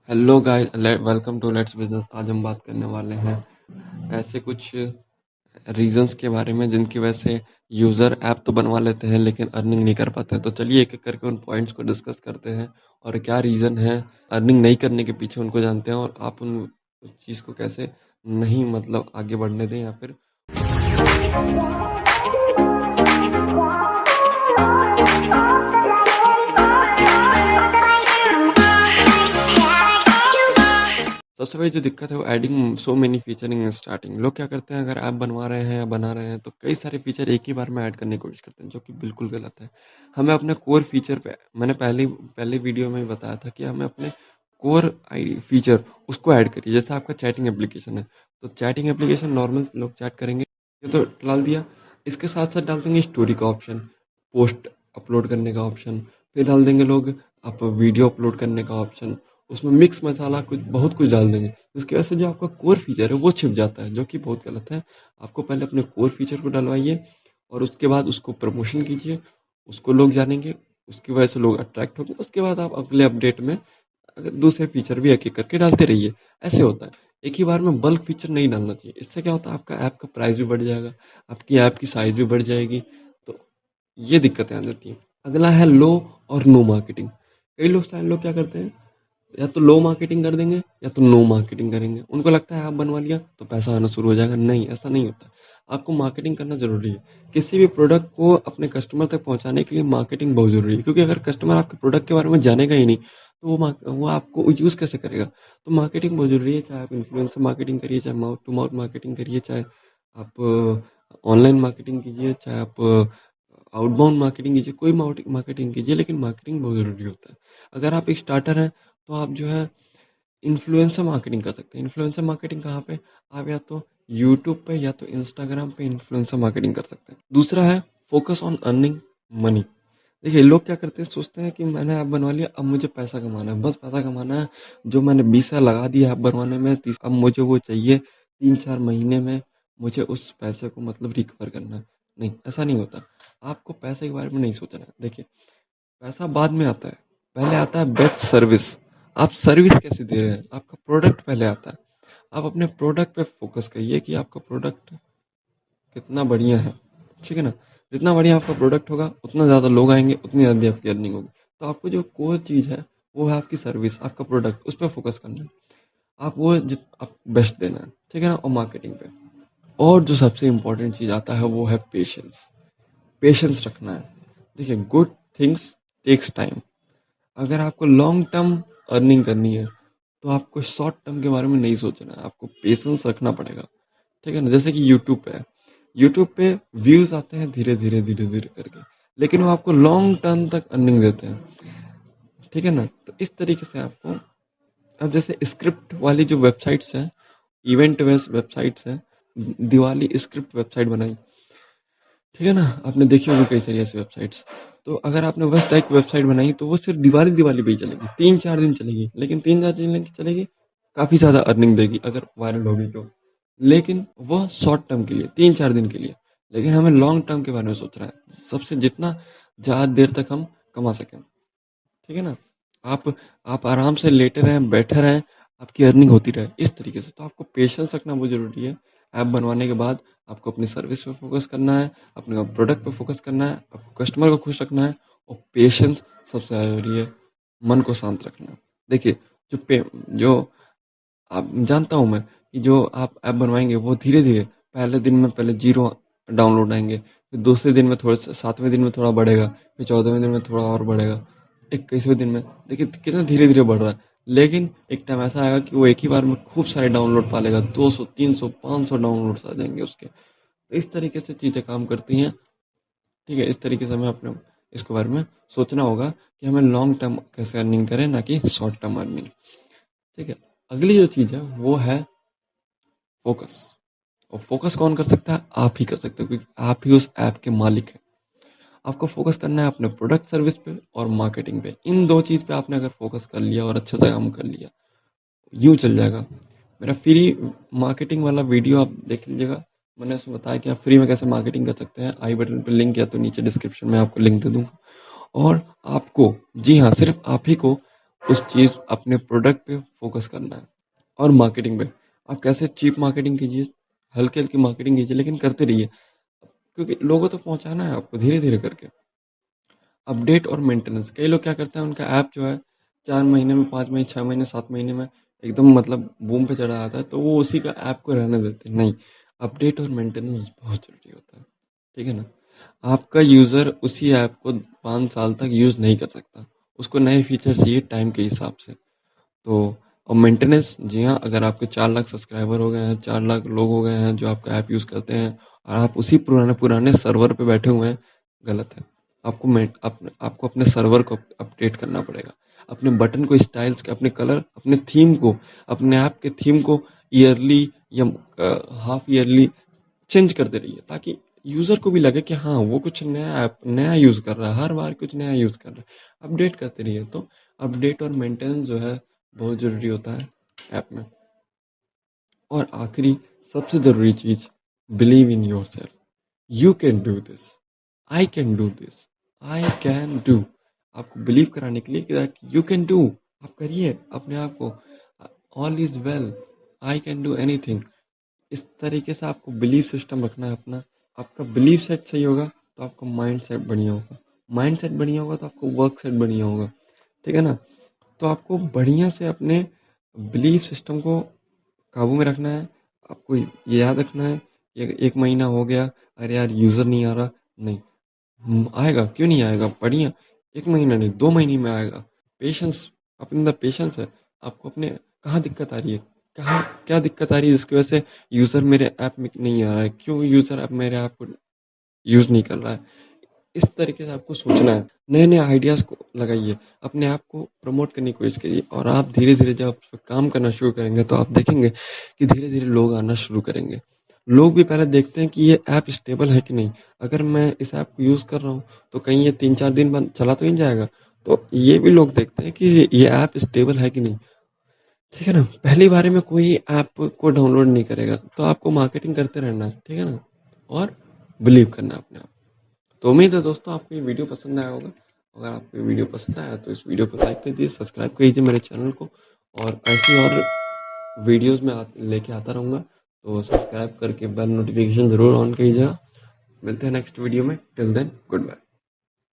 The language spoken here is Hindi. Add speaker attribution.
Speaker 1: Hello guys, welcome to let's business. आज हम बात करने वाले हैं ऐसे कुछ रीजंस के बारे में जिनकी वजह से यूज़र ऐप तो बनवा लेते हैं लेकिन अर्निंग नहीं कर पाते हैं। तो चलिए एक एक करके उन पॉइंट्स को डिस्कस करते हैं और क्या रीज़न है अर्निंग नहीं करने के पीछे उनको जानते हैं और आप उन उस चीज़ को कैसे नहीं मतलब आगे बढ़ने दें या फिर सबसे बड़ी जो दिक्कत है वो adding so many featuring in starting. लोग क्या करते हैं, अगर ऐप बनवा रहे हैं या बना रहे हैं तो कई सारे फीचर एक ही बार में ऐड करने की कोशिश करते हैं, जो कि बिल्कुल गलत है। हमें अपने कोर फीचर पे, मैंने पहले वीडियो में ही बताया था कि हमें अपने कोर आई फीचर उसको ऐड करिए। जैसे आपका चैटिंग एप्लीकेशन है तो चैटिंग एप्लीकेशन नॉर्मल लोग चैट करेंगे, ये तो डाल दिया। इसके साथ साथ डाल देंगे स्टोरी का ऑप्शन, पोस्ट अपलोड करने का ऑप्शन, फिर डाल देंगे लोग आप वीडियो अपलोड करने का ऑप्शन, उसमें मिक्स मसाला कुछ बहुत कुछ डाल देंगे, जिसकी वजह से जो आपका कोर फीचर है वो छिप जाता है, जो कि बहुत गलत है। आपको पहले अपने कोर फीचर को डलवाइए और उसके बाद उसको प्रमोशन कीजिए, उसको लोग जानेंगे, उसकी वजह से लोग अट्रैक्ट होंगे। उसके बाद आप अगले अपडेट में अगर दूसरे फीचर भी एक एक करके डालते रहिए। ऐसे होता है, एक ही बार में बल्क फीचर नहीं डालना चाहिए। इससे क्या होता है, आपका ऐप का प्राइस भी बढ़ जाएगा, आपकी ऐप की साइज भी बढ़ जाएगी, तो ये दिक्कतें आ जाती हैं। अगला है लो और नो मार्केटिंग। कई लोग क्या करते हैं, या तो लो मार्केटिंग कर देंगे या तो नो मार्केटिंग करेंगे। उनको लगता है आप बनवा लिया तो पैसा आना शुरू हो जाएगा। नहीं, ऐसा नहीं होता। आपको मार्केटिंग करना ज़रूरी है। किसी भी प्रोडक्ट को अपने कस्टमर तक पहुंचाने के लिए मार्केटिंग बहुत ज़रूरी है, क्योंकि अगर कस्टमर आपके प्रोडक्ट के बारे में जानेगा ही नहीं तो वो आपको यूज़ कैसे करेगा। तो मार्केटिंग बहुत ज़रूरी है, चाहे आप इन्फ्लुएंसर मार्केटिंग करिए, चाहे माउथ टू माउथ मार्केटिंग करिए, चाहे आप ऑनलाइन मार्केटिंग कीजिए, चाहे आप आउटबाउंड मार्केटिंग कीजिए, कोई मार्केटिंग कीजिए, लेकिन मार्केटिंग बहुत ज़रूरी होता है। अगर आप एक स्टार्टर हैं तो आप जो है इन्फ्लुएंसर मार्केटिंग कर सकते हैं। इन्फ्लुएंसर मार्केटिंग कहाँ पे, आप या तो यूट्यूब पे या तो इंस्टाग्राम पे इन्फ्लुएंसर मार्केटिंग कर सकते हैं। दूसरा है फोकस ऑन अर्निंग मनी। देखिए लोग क्या करते हैं, सोचते हैं कि मैंने ऐप बनवा लिया, अब मुझे पैसा कमाना है, बस पैसा कमाना है। जो मैंने 20 हज़ार लगा दिया ऐप बनवाने में, 30 अब मुझे वो चाहिए 3-4 महीने में, मुझे उस पैसे को मतलब रिकवर करना है। नहीं, ऐसा नहीं होता। आपको पैसे के बारे में नहीं सोचना है। देखिए पैसा बाद में आता है, पहले आता है बेस्ट सर्विस। आप सर्विस कैसे दे रहे हैं, आपका प्रोडक्ट पहले आता है। आप अपने प्रोडक्ट पे फोकस करिए कि आपका प्रोडक्ट कितना बढ़िया है, ठीक है ना। जितना बढ़िया आपका प्रोडक्ट होगा उतना ज़्यादा लोग आएंगे, उतनी ज़्यादा आपकी अर्निंग होगी। तो आपको जो कोर चीज़ है वो है आपकी सर्विस, आपका प्रोडक्ट, उस पर फोकस करना है। आप बेस्ट देना है, ठीक है ना, और मार्केटिंग पे। और जो सबसे इम्पोर्टेंट चीज़ आता है वो है पेशेंस। पेशेंस रखना है। देखिए गुड थिंग्स टेक्स टाइम। अगर आपको लॉन्ग टर्म अर्निंग करनी है तो आपको शॉर्ट टर्म के बारे में नहीं सोचना है, आपको पेशेंस रखना पड़ेगा, ठीक है ना। जैसे कि यूट्यूब पे है, यूट्यूब पे व्यूज आते हैं धीरे धीरे धीरे धीरे करके, लेकिन वो आपको लॉन्ग टर्म तक अर्निंग देते हैं, ठीक है ना। तो इस तरीके से आपको, अब जैसे स्क्रिप्ट वाली जो वेबसाइट्स हैं, इवेंट बेस्ड वेबसाइट्स हैं, दिवाली स्क्रिप्ट वेबसाइट बनाई, ठीक है ना, आपने देखी होगी कई सारी ऐसी वेबसाइट्स। तो अगर आपने वैसे टाइप की वेबसाइट बनाई तो वो सिर्फ दिवाली दिवाली पे ही चलेगी, 3-4 दिन चलेगी, लेकिन 3-4 दिन चलेगी, काफ़ी ज़्यादा अर्निंग देगी अगर वायरल होगी तो। लेकिन वो शॉर्ट टर्म के लिए, 3-4 दिन के लिए। लेकिन हमें लॉन्ग टर्म के बारे में सोचना है, सबसे जितना ज़्यादा देर तक हम कमा सकें, ठीक है ना। आप आप आराम से लेटे रहें, बैठे रहें, आपकी अर्निंग होती रहे इस तरीके से। तो आपको पेशेंस रखना बहुत ज़रूरी है। ऐप बनवाने के बाद आपको अपनी सर्विस पे फोकस करना है, अपने प्रोडक्ट पे फोकस करना है, आपको कस्टमर को खुश रखना है, और पेशेंस सबसे ज़्यादा ज़रूरी है। मन को शांत रखना है। देखिए जो आप, जानता हूँ मैं कि जो आप ऐप बनवाएंगे वो धीरे धीरे, पहले दिन में पहले जीरो डाउनलोड आएंगे, फिर दूसरे दिन में थोड़ा, 7वें दिन में थोड़ा बढ़ेगा, फिर 14वें दिन में थोड़ा और बढ़ेगा, 21वें दिन में, देखिए कितना धीरे धीरे बढ़ रहा है। लेकिन एक टाइम ऐसा आएगा कि वो एक ही बार में खूब सारे डाउनलोड पा लेगा, 200 300 500 डाउनलोड्स आ जाएंगे उसके। तो इस तरीके से चीज़ें काम करती हैं, ठीक है। इस तरीके से हमें अपने इसके बारे में सोचना होगा कि हमें लॉन्ग टर्म कैसे अर्निंग करें, ना कि शॉर्ट टर्म अर्निंग, ठीक है। अगली जो चीज़ है वो है फोकस। और फोकस कौन कर सकता है, आप ही कर सकते हो, क्योंकि आप ही उस ऐप के मालिक हैं। आपको फोकस करना है अपने प्रोडक्ट सर्विस पे और मार्केटिंग पे। इन दो चीज़ पे आपने अगर फोकस कर लिया और अच्छे से काम कर लिया, यूँ चल जाएगा। मेरा फ्री मार्केटिंग वाला वीडियो आप देख लीजिएगा, मैंने उसमें बताया कि आप फ्री में कैसे मार्केटिंग कर सकते हैं। आई बटन पे लिंक या तो नीचे डिस्क्रिप्शन में आपको लिंक दे दूंगा। और आपको, जी हाँ, सिर्फ आप ही को उस चीज़ अपने प्रोडक्ट पे फ़ोकस करना है। और मार्केटिंग पे, आप कैसे चीप मार्केटिंग कीजिए, हल्की-हल्की मार्केटिंग कीजिए लेकिन करते रहिए, क्योंकि लोगों तक पहुँचाना है आपको धीरे-धीरे करके। अपडेट और मेंटेनेंस, कई लोग क्या करते हैं उनका ऐप जो है 4 महीने में, 5 महीने, 6 महीने, 7 महीने में एकदम मतलब बूम पे चढ़ा आता है, तो वो उसी का ऐप को रहने देते हैं। नहीं, अपडेट और मेंटेनेंस बहुत ज़रूरी होता है, ठीक है ना? आपका यूज़र उसी ऐप को 5 साल तक यूज़ नहीं कर सकता, उसको नए फीचर चाहिए टाइम के हिसाब से। तो और मेंटेनेंस, जी हाँ, अगर आपके 4 लाख सब्सक्राइबर हो गए हैं, 4 लाख लोग हो गए हैं जो आपका ऐप यूज़ करते हैं और आप उसी पुराने सर्वर पे बैठे हुए हैं, गलत है। आपको अपने सर्वर को अपडेट करना पड़ेगा। अपने बटन को, स्टाइल्स के, अपने कलर, अपने थीम को, अपने ऐप के थीम को ईयरली या हाफ ईयरली चेंज करते रहिए, ताकि यूज़र को भी लगे कि हाँ, वो कुछ नया ऐप नया यूज़ कर रहा है, हर बार कुछ नया यूज़ कर रहा है। अपडेट करते रहिए, तो अपडेट और मेंटेनेंस जो है बहुत ज़रूरी होता है ऐप में। और आखिरी सबसे ज़रूरी चीज़, believe in yourself. You can do this, I can do this, I can do. आपको बिलीव कराने के लिए कि यू कैन डू, आप करिए अपने आप को। All is well, I can do anything. इस तरीके से आपको बिलीफ सिस्टम रखना है अपना। आपका बिलीफ सेट सही होगा तो आपका माइंड सेट बढ़िया होगा, माइंड सेट बढ़िया होगा तो आपको वर्क सेट बढ़िया होगा, ठीक है ना? तो आपको बढ़िया से अपने बिलीफ सिस्टम को काबू में रखना है। आपको ये याद रखना है कि 1 महीना हो गया, अरे यार यूज़र नहीं आ रहा, नहीं, आएगा, क्यों नहीं आएगा? बढ़िया, 1 महीना नहीं, 2 महीने में आएगा। पेशेंस, अपने अंदर पेशेंस है। आपको अपने कहाँ दिक्कत आ रही है? कहाँ क्या दिक्कत आ रही है जिसकी वजह से यूज़र मेरे ऐप में नहीं आ रहा है? क्यों यूज़र अब मेरे ऐप को यूज़ नहीं कर रहा है? इस तरीके से आपको सोचना है। नए-नए आइडियाज़ को लगाइए, अपने आप को प्रमोट करने की कोशिश करिए और आप धीरे-धीरे जब उस पे काम करना शुरू करेंगे तो आप देखेंगे कि धीरे-धीरे लोग आना शुरू करेंगे। लोग भी पहले देखते हैं कि ये ऐप स्टेबल है कि नहीं। अगर मैं इस ऐप को यूज़ कर रहा हूँ तो कहीं ये 3-4 दिन बाद चला तो नहीं जाएगा। तो ये भी लोग देखते हैं कि ये ऐप स्टेबल है कि नहीं। ठीक है ना? पहली बारी में कोई ऐप को डाउनलोड नहीं करेगा, तो आपको मार्केटिंग करते रहना है, ठीक है ना? और बिलीव करना है अपने आप। तो उम्मीद है दोस्तों आपको ये वीडियो पसंद आया होगा। अगर आपको ये वीडियो पसंद आया तो इस वीडियो को लाइक कर दीजिए, सब्सक्राइब कीजिए मेरे चैनल को, और ऐसी और वीडियोज़ मैं लेके आता रहूँगा। तो सब्सक्राइब करके बेल नोटिफिकेशन ज़रूर ऑन कीजिएगा। मिलते हैं नेक्स्ट वीडियो में, टिल देन गुड बाय।